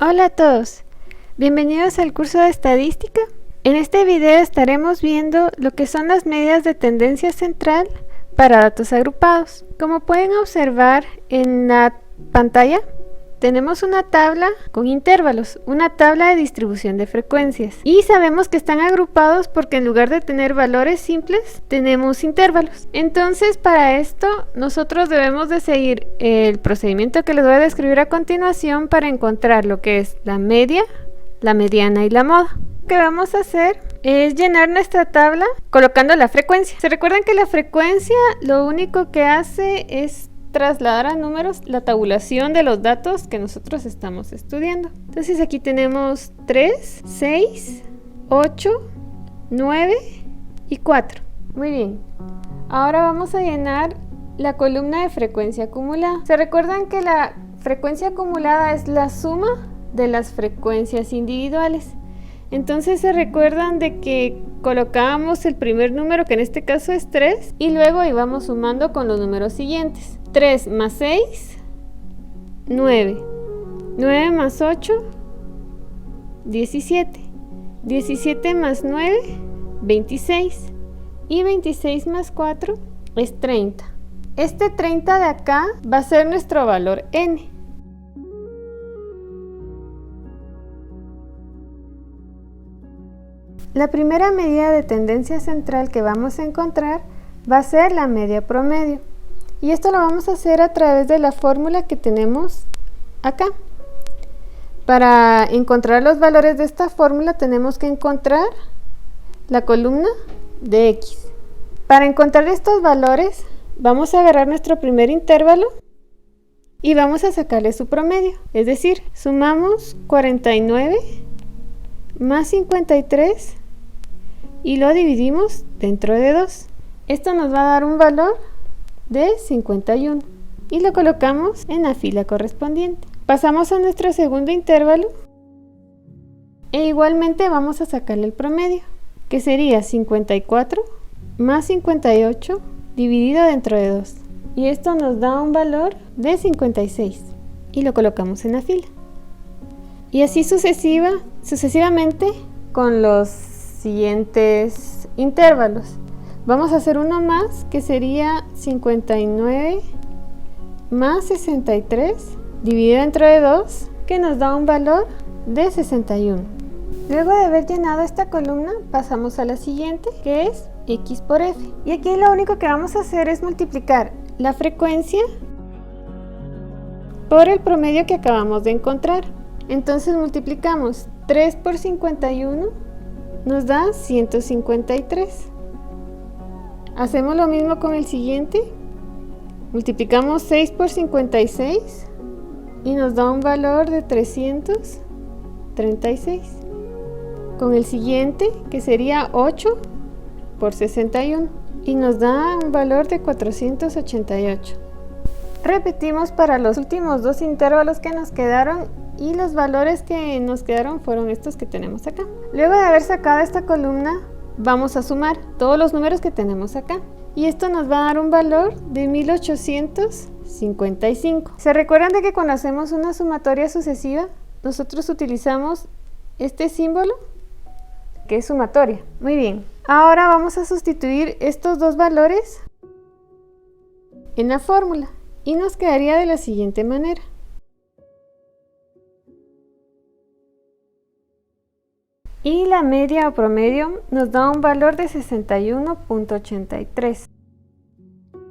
Hola a todos, bienvenidos al curso de estadística. En este video estaremos viendo lo que son las medidas de tendencia central para datos agrupados. Como pueden observar en la pantalla, tenemos una tabla con intervalos, una tabla de distribución de frecuencias. Y sabemos que están agrupados porque en lugar de tener valores simples, tenemos intervalos. Entonces, para esto, nosotros debemos de seguir el procedimiento que les voy a describir a continuación para encontrar lo que es la media, la mediana y la moda. Lo que vamos a hacer es llenar nuestra tabla colocando la frecuencia. ¿Se recuerdan que la frecuencia lo único que hace es trasladar a números la tabulación de los datos que nosotros estamos estudiando? Entonces aquí tenemos 3, 6, 8, 9 y 4. Muy bien. Ahora vamos a llenar la columna de frecuencia acumulada. ¿Se recuerdan que la frecuencia acumulada es la suma de las frecuencias individuales? Entonces se recuerdan de que colocábamos el primer número, que en este caso es 3, y luego íbamos sumando con los números siguientes. 3 más 6, 9. 9 más 8, 17. 17 más 9, 26. Y 26 más 4 es 30. Este 30 de acá va a ser nuestro valor n. La primera medida de tendencia central que vamos a encontrar va a ser la media promedio. Y esto lo vamos a hacer a través de la fórmula que tenemos acá. Para encontrar los valores de esta fórmula tenemos que encontrar la columna de x. Para encontrar estos valores vamos a agarrar nuestro primer intervalo y vamos a sacarle su promedio. Es decir, sumamos 49 más 53 y lo dividimos dentro de 2. Esto nos va a dar un valor de 51 y lo colocamos en la fila correspondiente. Pasamos a nuestro segundo intervalo e igualmente vamos a sacarle el promedio, que sería 54 más 58 dividido dentro de 2. Y esto nos da un valor de 56 y lo colocamos en la fila. Y así sucesivamente con los siguientes intervalos. Vamos a hacer uno más, que sería 59 más 63 dividido entre 2, que nos da un valor de 61. Luego de haber llenado esta columna, pasamos a la siguiente, que es x por f. Y aquí lo único que vamos a hacer es multiplicar la frecuencia por el promedio que acabamos de encontrar. Entonces multiplicamos 3 por 51, nos da 153. Hacemos lo mismo con el siguiente. Multiplicamos 6 por 56 y nos da un valor de 336. Con el siguiente, que sería 8 por 61, y nos da un valor de 488. Repetimos para los últimos dos intervalos que nos quedaron, y los valores que nos quedaron fueron estos que tenemos acá. Luego de haber sacado esta columna, vamos a sumar todos los números que tenemos acá. Y esto nos va a dar un valor de 1855. ¿Se recuerdan de que cuando hacemos una sumatoria sucesiva, nosotros utilizamos este símbolo, que es sumatoria? Muy bien. Ahora vamos a sustituir estos dos valores en la fórmula. Y nos quedaría de la siguiente manera. Y la media o promedio nos da un valor de 61.83.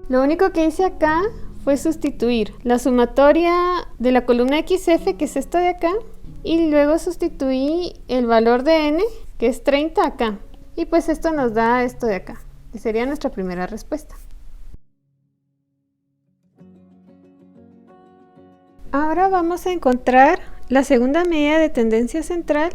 Lo único que hice acá fue sustituir la sumatoria de la columna XF, que es esto de acá, y luego sustituí el valor de n, que es 30 acá. Y pues esto nos da esto de acá, que sería nuestra primera respuesta. Ahora vamos a encontrar la segunda medida de tendencia central,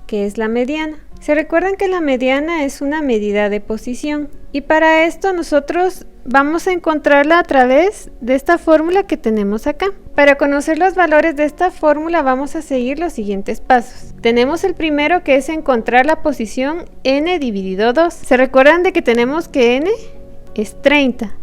que es la mediana. Se recuerdan que la mediana es una medida de posición, y para esto nosotros vamos a encontrarla a través de esta fórmula que tenemos acá. Para conocer los valores de esta fórmula vamos a seguir los siguientes pasos. Tenemos el primero, que es encontrar la posición n dividido 2. Se recuerdan de que tenemos que n es 30.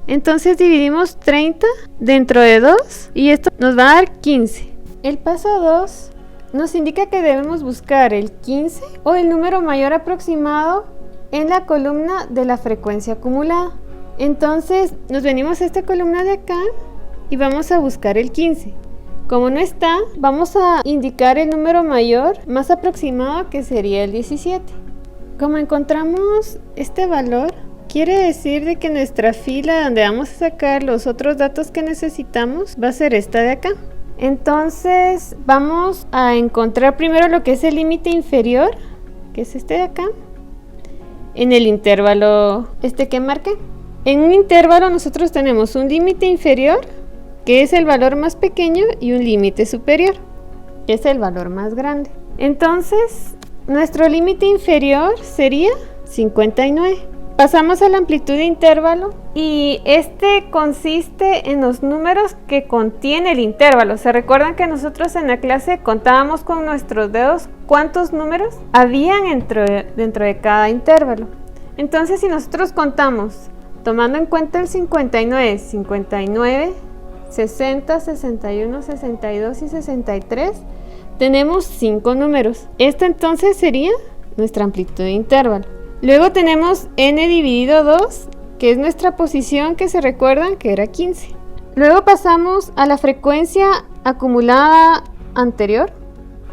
Entonces dividimos 30 dentro de 2 y esto nos va a dar 15. El paso 2 nos indica que debemos buscar el 15 o el número mayor aproximado en la columna de la frecuencia acumulada. Entonces nos venimos a esta columna de acá y vamos a buscar el 15. Como no está, vamos a indicar el número mayor más aproximado, que sería el 17. Como encontramos este valor, quiere decir de que nuestra fila donde vamos a sacar los otros datos que necesitamos va a ser esta de acá. Entonces vamos a encontrar primero lo que es el límite inferior, que es este de acá, en el intervalo que marqué. En un intervalo nosotros tenemos un límite inferior, que es el valor más pequeño, y un límite superior, que es el valor más grande. Entonces nuestro límite inferior sería 59. Pasamos a la amplitud de intervalo y este consiste en los números que contiene el intervalo. ¿Se recuerdan que nosotros en la clase contábamos con nuestros dedos cuántos números habían dentro de cada intervalo? Entonces, si nosotros contamos tomando en cuenta el 59, 60, 61, 62 y 63, tenemos 5 números. Esta entonces sería nuestra amplitud de intervalo. Luego tenemos n dividido 2, que es nuestra posición, que se recuerdan que era 15. Luego pasamos a la frecuencia acumulada anterior.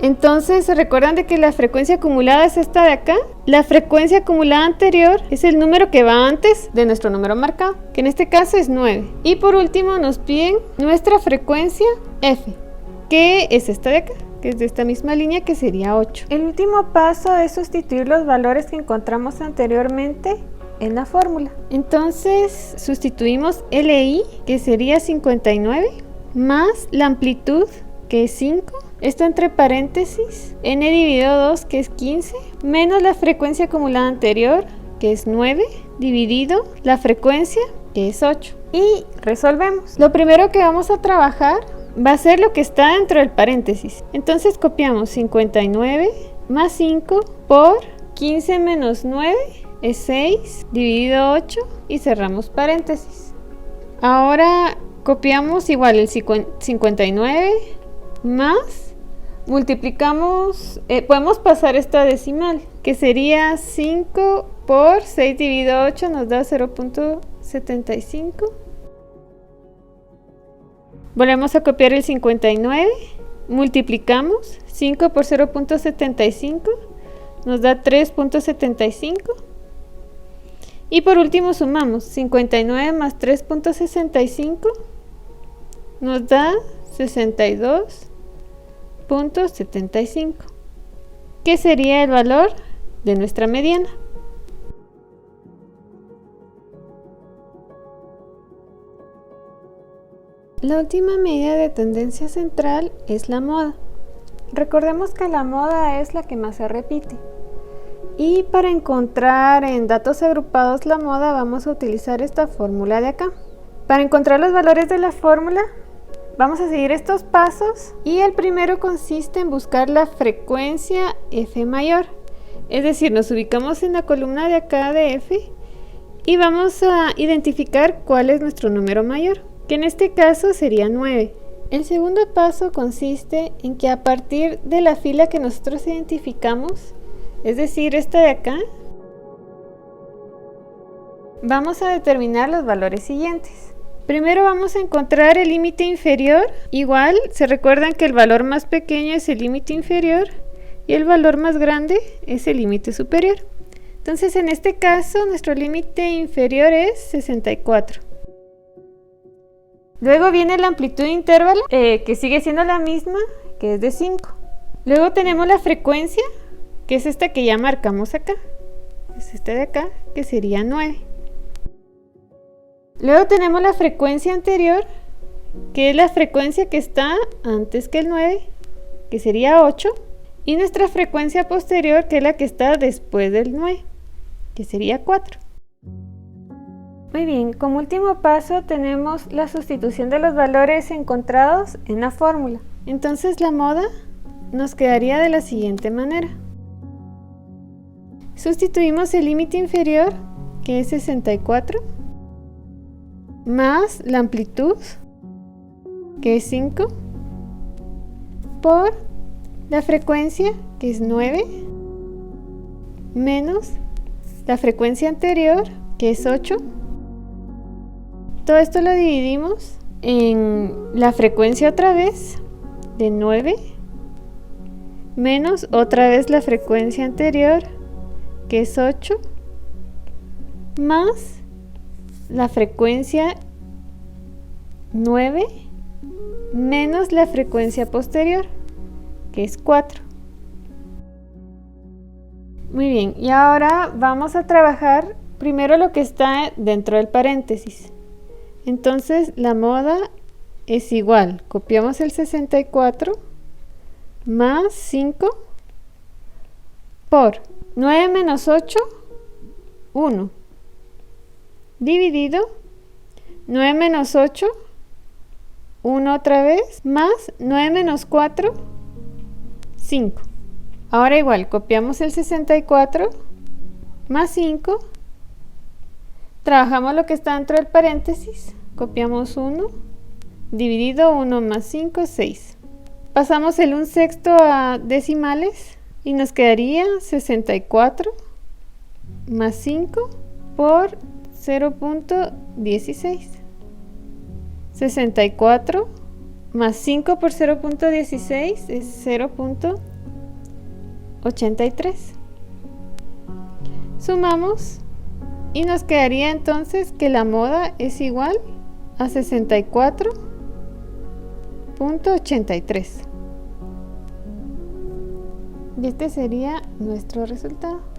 Entonces, ¿se recuerdan de que la frecuencia acumulada es esta de acá? La frecuencia acumulada anterior es el número que va antes de nuestro número marcado, que en este caso es 9. Y por último nos piden nuestra frecuencia f, que es esta de acá, que es de esta misma línea, que sería 8. El último paso es sustituir los valores que encontramos anteriormente en la fórmula. Entonces sustituimos LI, que sería 59, más la amplitud, que es 5, esto entre paréntesis, n dividido 2, que es 15, menos la frecuencia acumulada anterior, que es 9, dividido la frecuencia, que es 8. Y resolvemos. Lo primero que vamos a trabajar va a ser lo que está dentro del paréntesis. Entonces copiamos 59 más 5 por 15 menos 9 es 6, dividido 8, y cerramos paréntesis. Ahora copiamos igual el 59 más, multiplicamos, podemos pasar esta decimal, que sería 5 por 6 dividido 8 nos da 0.75. Volvemos a copiar el 59, multiplicamos 5 por 0.75, nos da 3.75. Y por último sumamos 59 más 3.65, nos da 62.75, que sería el valor de nuestra mediana. La última medida de tendencia central es la moda. Recordemos que la moda es la que más se repite. Y para encontrar en datos agrupados la moda vamos a utilizar esta fórmula de acá. Para encontrar los valores de la fórmula vamos a seguir estos pasos y el primero consiste en buscar la frecuencia f mayor. Es decir, nos ubicamos en la columna de acá de f y vamos a identificar cuál es nuestro número mayor, que en este caso sería 9. El segundo paso consiste en que a partir de la fila que nosotros identificamos, es decir, esta de acá, vamos a determinar los valores siguientes. Primero vamos a encontrar el límite inferior. Igual, se recuerdan que el valor más pequeño es el límite inferior y el valor más grande es el límite superior. Entonces, en este caso, nuestro límite inferior es 64. Luego viene la amplitud de intervalo, que sigue siendo la misma, que es de 5. Luego tenemos la frecuencia, que es esta que ya marcamos acá. Es esta de acá, que sería 9. Luego tenemos la frecuencia anterior, que es la frecuencia que está antes que el 9, que sería 8. Y nuestra frecuencia posterior, que es la que está después del 9, que sería 4. Muy bien, como último paso tenemos la sustitución de los valores encontrados en la fórmula. Entonces la moda nos quedaría de la siguiente manera. Sustituimos el límite inferior, que es 64, más la amplitud, que es 5, por la frecuencia, que es 9, menos la frecuencia anterior, que es 8. Todo esto lo dividimos en la frecuencia otra vez, de 9, menos otra vez la frecuencia anterior, que es 8, más la frecuencia 9 menos la frecuencia posterior, que es 4. Muy bien, y ahora vamos a trabajar primero lo que está dentro del paréntesis. Entonces la moda es igual, copiamos el 64 más 5 por 9 menos 8, 1, dividido 9 menos 8, 1 otra vez, más 9 menos 4, 5. Ahora igual, copiamos el 64 más 5, trabajamos lo que está dentro del paréntesis, copiamos 1, dividido 1 más 5, 6. Pasamos el 1/6 a decimales y nos quedaría 64 más 5 por 0.16. 64 más 5 por 0.16 es 0.83. Sumamos y nos quedaría entonces que la moda es igual a 64.83. Y este sería nuestro resultado.